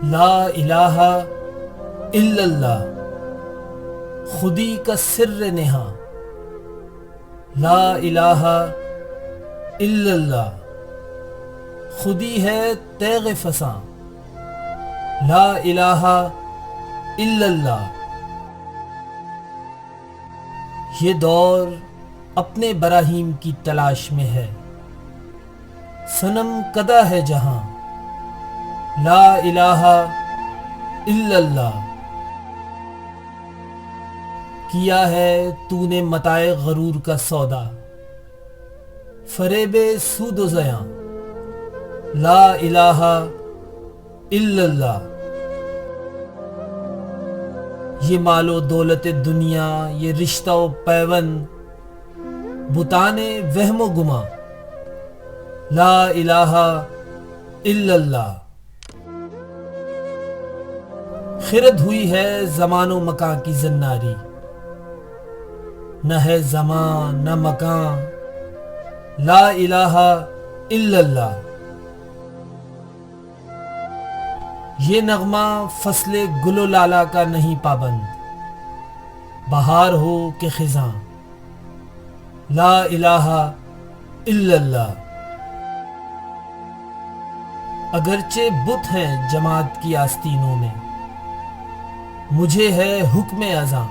لا الہ الا اللہ، خودی کا سر نہاں، لا الہ الا اللہ، خودی ہے تیغ فساں، لا الہ الا اللہ۔ یہ دور اپنے براہیم کی تلاش میں ہے، صنم کدہ ہے جہاں، لا الہ الا اللہ۔ کیا ہے تو نے متاع غرور کا سودا، فریب سود و زیاں، لا الہ الا اللہ۔ یہ مال و دولت دنیا، یہ رشتہ و پیوند، بتان وہم و گماں، لا الہ الا اللہ۔ خرد ہوئی ہے زمان و مکان کی زناری، نہ ہے زمان نہ مکان، لا الہ الا اللہ۔ یہ نغمہ فصل گل و لالا کا نہیں پابند، بہار ہو کہ خزاں، لا الہ الا اللہ۔ اگرچہ بت ہیں جماعت کی آستینوں میں، مجھے ہے حکم اذاں،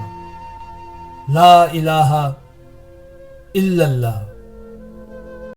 لا الہ الا اللہ۔